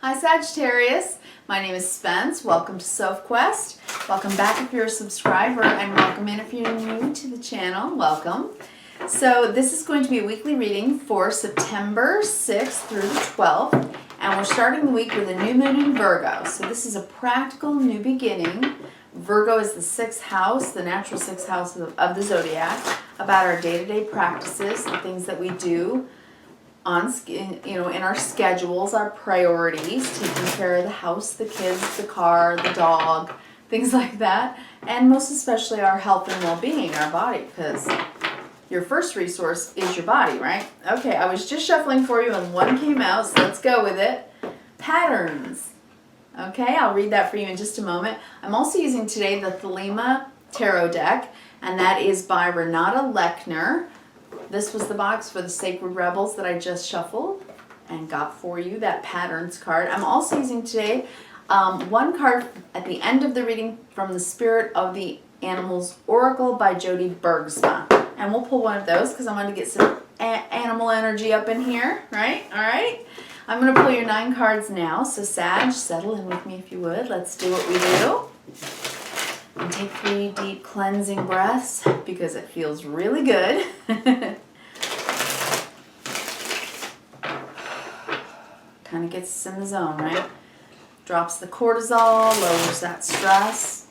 Hi Sagittarius, my name is Spence. Welcome to Sophquest. Welcome back if you're a subscriber, and welcome in if you're new to the channel. Welcome. So this is going to be a weekly reading for September 6th through the 12th, and we're starting the week with a new moon in Virgo. So this is a practical new beginning. Virgo is the 6th house, the natural 6th house of the zodiac, about our day-to-day practices, the things that we do on, in our schedules, our priorities, taking care of the house, the kids, the car, the dog, things like that, and most especially our health and well-being, our body, because your first resource is your body, right? Okay, I was just shuffling for you and one came out, so let's go with it. Patterns. Okay, I'll read that for you in just a moment. I'm also using today the Thelema Tarot deck, and that is by Renata Lechner. This was the box for the Sacred Rebels that I just shuffled and got for you, that Patterns card. I'm also using today one card at the end of the reading from the Spirit of the Animals Oracle by Jody Bergsma. And we'll pull one of those because I wanted to get some animal energy up in here, right? All right. I'm going to pull your 9 cards now. So Sag, settle in with me if you would. Let's do what we do. And take 3 deep cleansing breaths because it feels really good. Kind of gets us in the zone, right? Drops the cortisol, lowers that stress,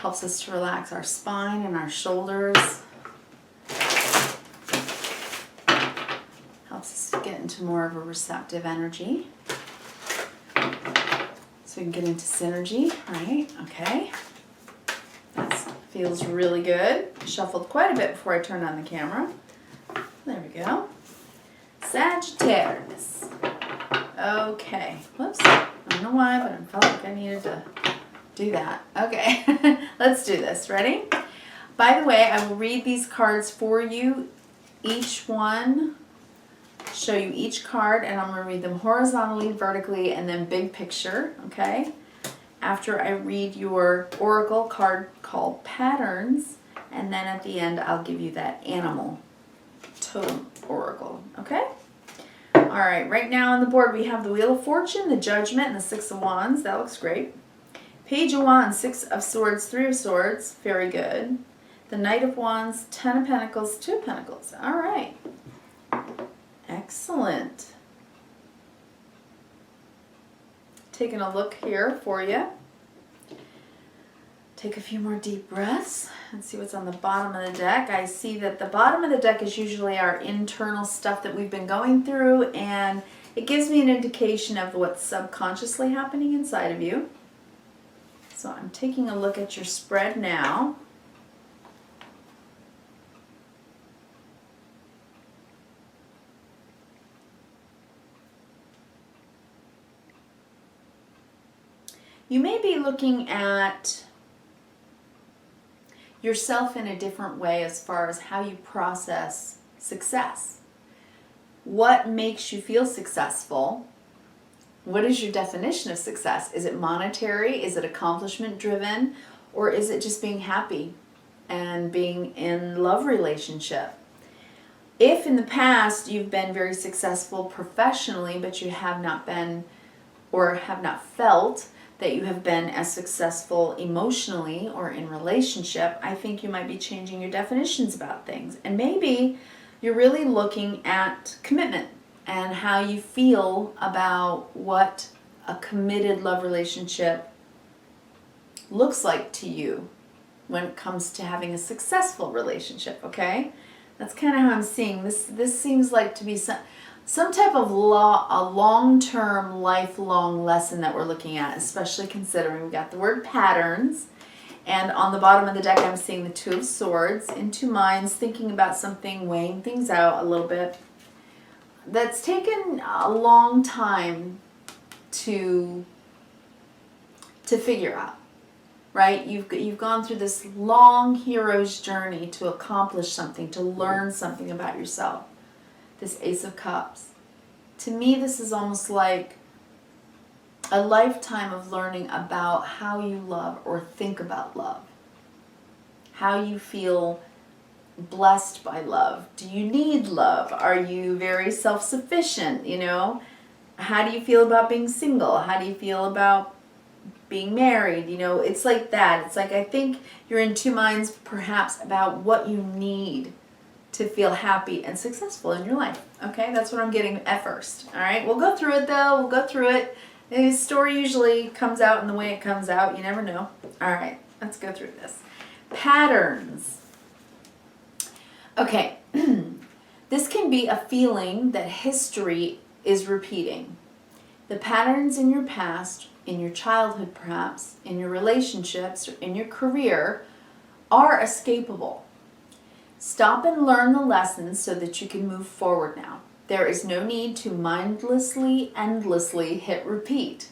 helps us to relax our spine and our shoulders. Helps us get into more of a receptive energy. So we can get into synergy, right? Okay. That feels really good. I shuffled quite a bit before I turned on the camera. There we go. Sagittarius. Okay. Whoops. I don't know why, but I felt like I needed to do that. Okay. Let's do this. Ready? By the way, I will read these cards for you. Each one, show you each card, and I'm going to read them horizontally, vertically, and then big picture. Okay? After I read your oracle card called Patterns, and then at the end I'll give you that animal totem oracle, okay? All right, right now on the board we have the Wheel of Fortune, the Judgment, and the 6 of Wands. That looks great. Page of Wands, 6 of Swords, 3 of Swords. Very good. The Knight of Wands, 10 of Pentacles, 2 of Pentacles. All right. Excellent. Taking a look here for you. Take a few more deep breaths and see what's on the bottom of the deck. I see that the bottom of the deck is usually our internal stuff that we've been going through, and it gives me an indication of what's subconsciously happening inside of you. So I'm taking a look at your spread now. You may be looking at yourself in a different way as far as how you process success. What makes you feel successful? What is your definition of success? Is it monetary? Is it accomplishment driven? Or is it just being happy and being in love relationship? If in the past you've been very successful professionally, but you have not been or have not felt that you have been as successful emotionally or in relationship, I think you might be changing your definitions about things. And maybe you're really looking at commitment and how you feel about what a committed love relationship looks like to you when it comes to having a successful relationship, okay? That's kind of how I'm seeing this. This seems like to be some type of a long-term, lifelong lesson that we're looking at, especially considering we got the word patterns. And on the bottom of the deck, I'm seeing the 2 of Swords, in 2 minds, thinking about something, weighing things out a little bit. That's taken a long time to figure out, right? You've gone through this long hero's journey to accomplish something, to learn something about yourself. This Ace of Cups. To me, this is almost like a lifetime of learning about how you love or think about love. How you feel blessed by love. Do you need love? Are you very self-sufficient, you know? How do you feel about being single? How do you feel about being married? You know, it's like that. It's like I think you're in two minds perhaps about what you need to feel happy and successful in your life. Okay, that's what I'm getting at first. All right, we'll go through it though. We'll go through it. The story usually comes out in the way it comes out. You never know. All right, let's go through this. Patterns. Okay, this can be a feeling that history is repeating. The patterns in your past, in your childhood perhaps, in your relationships, or in your career are escapable. Stop and learn the lessons so that you can move forward now. There is no need to mindlessly, endlessly hit repeat.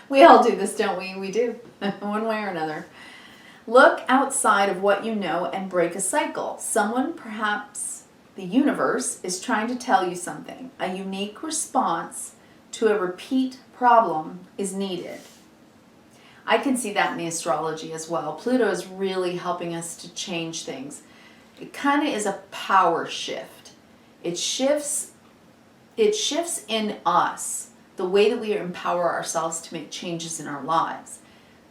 We all do this, don't we? We do, one way or another. Look outside of what you know and break a cycle. Someone, perhaps the universe, is trying to tell you something. A unique response to a repeat problem is needed. I can see that in the astrology as well. Pluto is really helping us to change things. It kind of is a power shift. It shifts in us the way that we empower ourselves to make changes in our lives.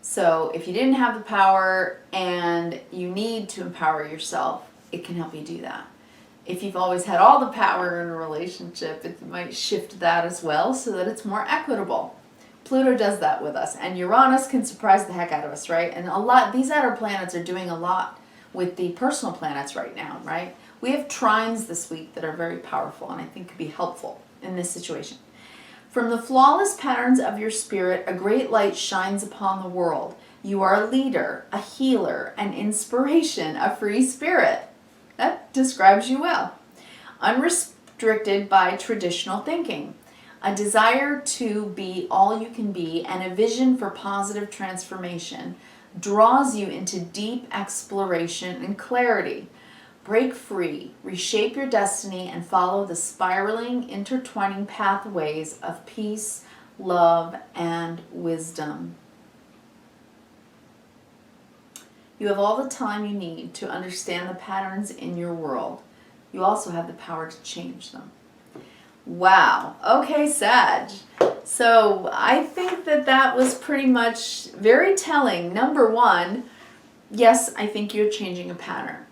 So if you didn't have the power and you need to empower yourself, it can help you do that. If you've always had all the power in a relationship, it might shift that as well so that it's more equitable. Pluto does that with us, and Uranus can surprise the heck out of us, right? And these outer planets are doing a lot with the personal planets right now, right? We have trines this week that are very powerful and I think could be helpful in this situation. From the flawless patterns of your spirit, a great light shines upon the world. You are a leader, a healer, an inspiration, a free spirit. That describes you well. Unrestricted by traditional thinking. A desire to be all you can be and a vision for positive transformation draws you into deep exploration and clarity. Break free, reshape your destiny, and follow the spiraling, intertwining pathways of peace, love, and wisdom. You have all the time you need to understand the patterns in your world. You also have the power to change them. Wow. Okay, Sag. So I think that was pretty much very telling. Number one, yes, I think you're changing a pattern.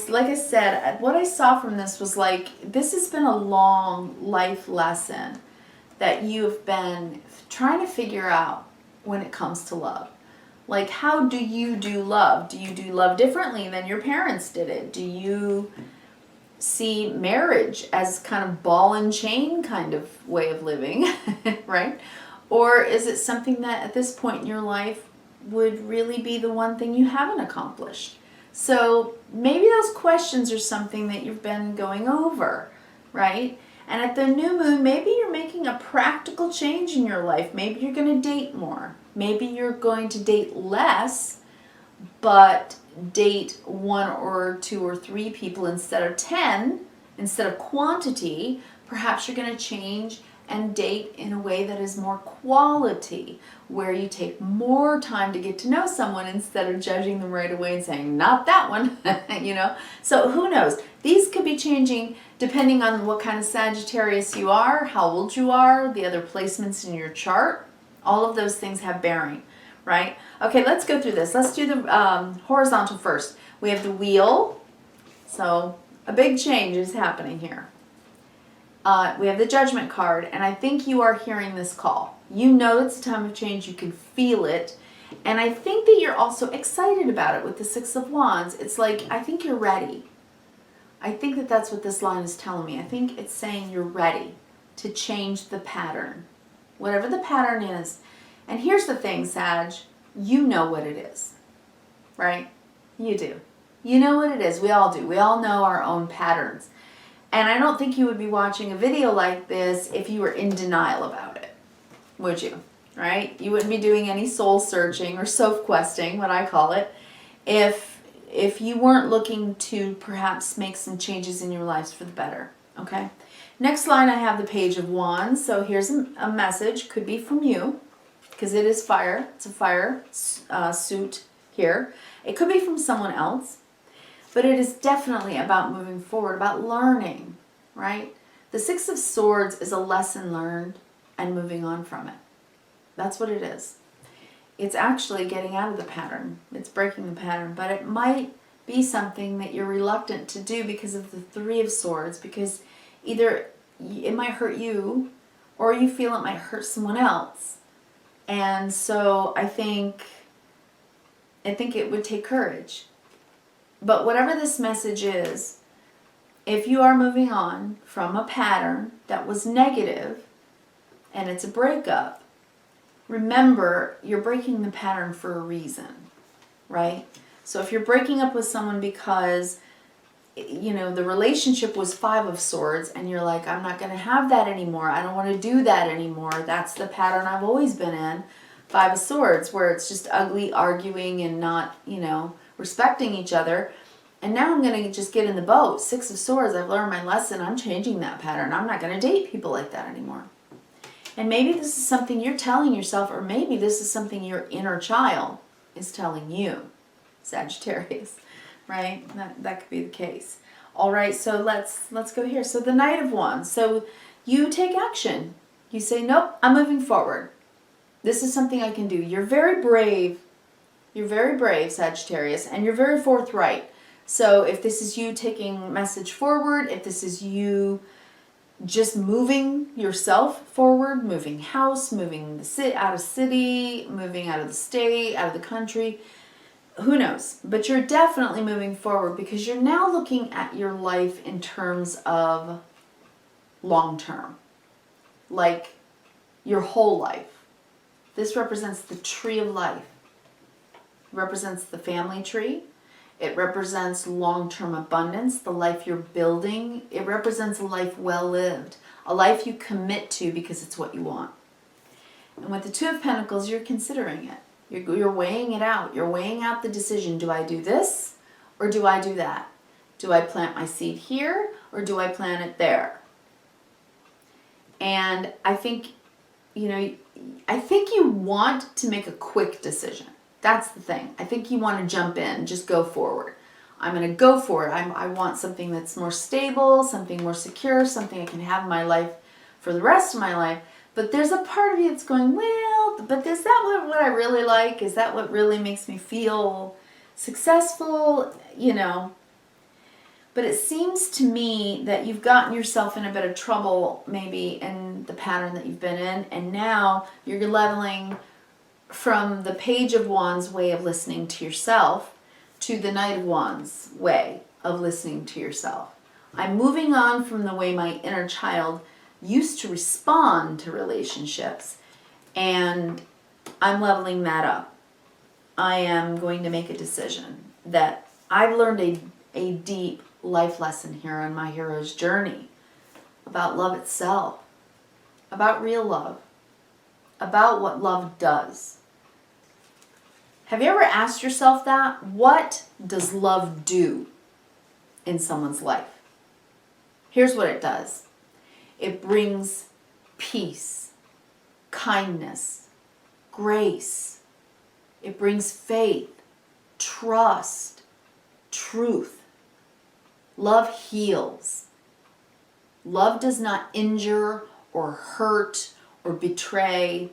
Like I said, what I saw from this was like, this has been a long life lesson that you've been trying to figure out when it comes to love. Like, how do you do love? Do you do love differently than your parents did it? Do you see marriage as kind of ball and chain kind of way of living, right? Or is it something that at this point in your life would really be the one thing you haven't accomplished? So maybe those questions are something that you've been going over, right? And at the new moon, maybe you're making a practical change in your life. Maybe you're going to date more. Maybe you're going to date less, but date 1 or 2 or 3 people instead of 10, instead of quantity. Perhaps you're going to change and date in a way that is more quality, where you take more time to get to know someone instead of judging them right away and saying, not that one, you know? So who knows? These could be changing depending on what kind of Sagittarius you are, how old you are, the other placements in your chart. All of those things have bearing, right? Okay, let's go through this. Let's do the horizontal first. We have the wheel. So a big change is happening here. We have the Judgment card, and I think you are hearing this call. You know it's a time of change. You can feel it. And I think that you're also excited about it with the Six of Wands. It's like, I think you're ready. I think that that's what this line is telling me. I think it's saying you're ready to change the pattern, whatever the pattern is. And here's the thing, Sag, you know what it is, right? You do. You know what it is. We all do. We all know our own patterns. And I don't think you would be watching a video like this if you were in denial about it, would you? Right? You wouldn't be doing any soul searching or Sophquesting, what I call it, if you weren't looking to perhaps make some changes in your lives for the better, okay? Next line, I have the Page of Wands. So here's a message, could be from you, because it is fire. It's a fire suit here. It could be from someone else. But it is definitely about moving forward, about learning, right? The Six of Swords is a lesson learned and moving on from it. That's what it is. It's actually getting out of the pattern. It's breaking the pattern, but it might be something that you're reluctant to do because of the Three of Swords, because either it might hurt you or you feel it might hurt someone else. And so I think it would take courage. But whatever this message is, if you are moving on from a pattern that was negative and it's a breakup, remember you're breaking the pattern for a reason, right? So if you're breaking up with someone because, you know, the relationship was Five of Swords and you're like, I'm not going to have that anymore. I don't want to do that anymore. That's the pattern I've always been in. Five of Swords, where it's just ugly arguing and not, you know, respecting each other. And now I'm going to just get in the boat. Six of Swords, I've learned my lesson. I'm changing that pattern. I'm not going to date people like that anymore. And maybe this is something you're telling yourself, or maybe this is something your inner child is telling you, Sagittarius, right? That could be the case. All right, so let's go here. So the Knight of Wands. So you take action. You say, nope, I'm moving forward. This is something I can do. You're very brave. You're very brave, Sagittarius, and you're very forthright. So if this is you taking message forward, if this is you just moving yourself forward, moving house, moving out of city, moving out of the state, out of the country, who knows? But you're definitely moving forward because you're now looking at your life in terms of long term, like your whole life. This represents the tree of life. It represents the family tree. It represents long-term abundance, the life you're building. It represents a life well lived, a life you commit to because it's what you want. And with the Two of Pentacles, you're considering it. You're weighing it out. You're weighing out the decision. Do I do this or do I do that? Do I plant my seed here or do I plant it there? And I think, I think you want to make a quick decision. That's the thing. I think you want to jump in, just go forward. I'm going to go for it. I want something that's more stable, something more secure, something I can have in my life for the rest of my life. But there's a part of you that's going, well, but is that what I really like? Is that what really makes me feel successful? But it seems to me that you've gotten yourself in a bit of trouble maybe in the pattern that you've been in, and now you're leveling from the Page of Wands way of listening to yourself to the Knight of Wands way of listening to yourself. I'm moving on from the way my inner child used to respond to relationships, and I'm leveling that up. I am going to make a decision that I've learned a deep life lesson here on my hero's journey about love itself, about real love, about what love does. Have you ever asked yourself that? What does love do in someone's life? Here's what it does. It brings peace, kindness, grace. It brings faith, trust, truth. Love heals. Love does not injure or hurt or betray.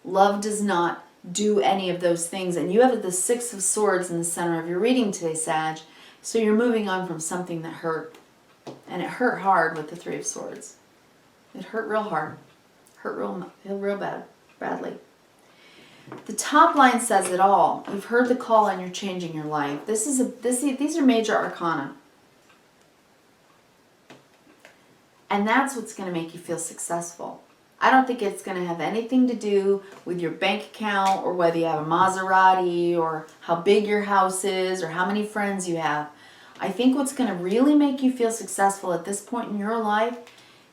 Love does not do any of those things. And you have the Six of Swords in the center of your reading today, Sag. So you're moving on from something that hurt. And it hurt hard with the Three of Swords. It hurt real hard. Hurt real badly. The top line says it all. You've heard the call and you're changing your life. These are major arcana. And that's what's going to make you feel successful. I don't think it's going to have anything to do with your bank account or whether you have a Maserati or how big your house is or how many friends you have. I think what's going to really make you feel successful at this point in your life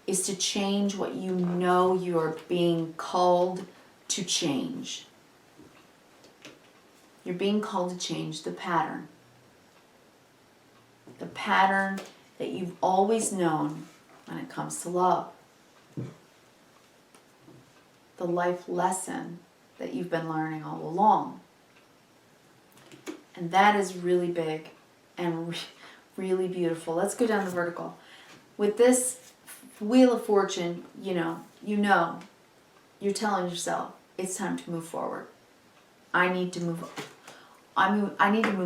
is to change what you know you are being called to change. You're being called to change the pattern. The pattern that you've always known when it comes to love. The life lesson that you've been learning all along. And that is really big and really beautiful. Let's go down the vertical. With this Wheel of Fortune, you're telling yourself, it's time to move forward. I need to move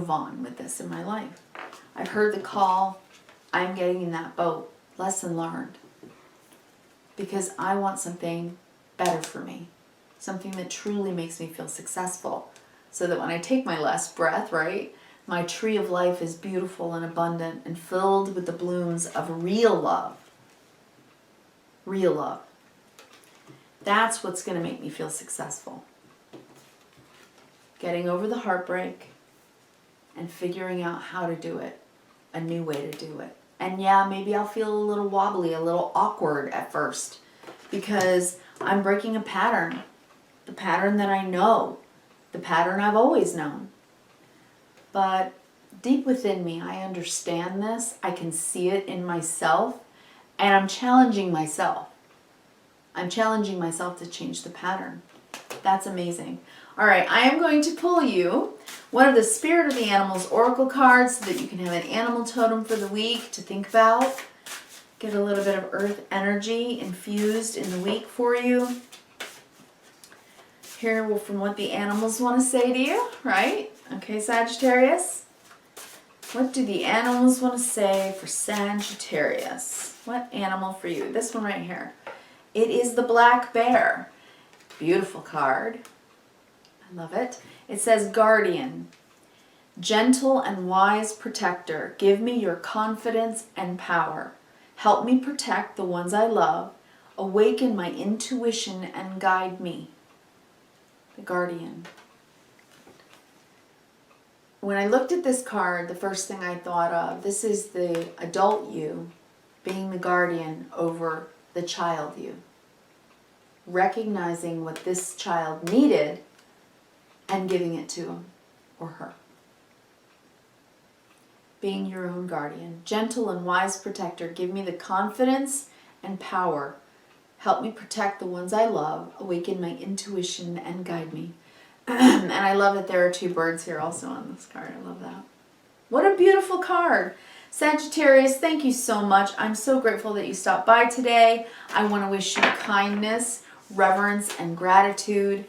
on with this in my life. I've heard the call. I'm getting in that boat. Lesson learned. Because I want something better for me. Something that truly makes me feel successful. So that when I take my last breath, right, my tree of life is beautiful and abundant and filled with the blooms of real love. Real love. That's what's going to make me feel successful. Getting over the heartbreak and figuring out how to do it. A new way to do it. And yeah, maybe I'll feel a little wobbly, a little awkward at first. Because I'm breaking a pattern. The pattern that I know. The pattern I've always known. But deep within me, I understand this. I can see it in myself. And I'm challenging myself. I'm challenging myself to change the pattern. That's amazing. All right, I am going to pull you one of the Spirit of the Animals Oracle cards so that you can have an animal totem for the week to think about. Get a little bit of earth energy infused in the week for you. Hear from what the animals want to say to you, right? Okay, Sagittarius. What do the animals want to say for Sagittarius? What animal for you? This one right here. It is the black bear. Beautiful card. I love it. It says, Guardian, gentle and wise protector, give me your confidence and power. Help me protect the ones I love. Awaken my intuition and guide me. The Guardian. When I looked at this card, the first thing I thought of, this is the adult you being the guardian over the child you. Recognizing what this child needed and giving it to him or her. Being your own guardian. Gentle and wise protector, give me the confidence and power. Help me protect the ones I love. Awaken my intuition and guide me. And I love that there are two birds here also on this card. I love that. What a beautiful card. Sagittarius, thank you so much. I'm so grateful that you stopped by today. I want to wish you kindness, reverence, and gratitude.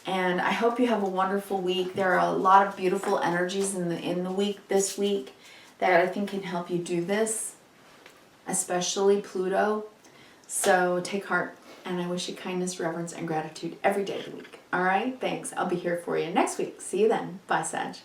And I hope you have a wonderful week. There are a lot of beautiful energies in the week, this week, that I think can help you do this, especially Pluto. So take heart, and I wish you kindness, reverence, and gratitude every day of the week. All right? Thanks. I'll be here for you next week. See you then. Bye, Sag.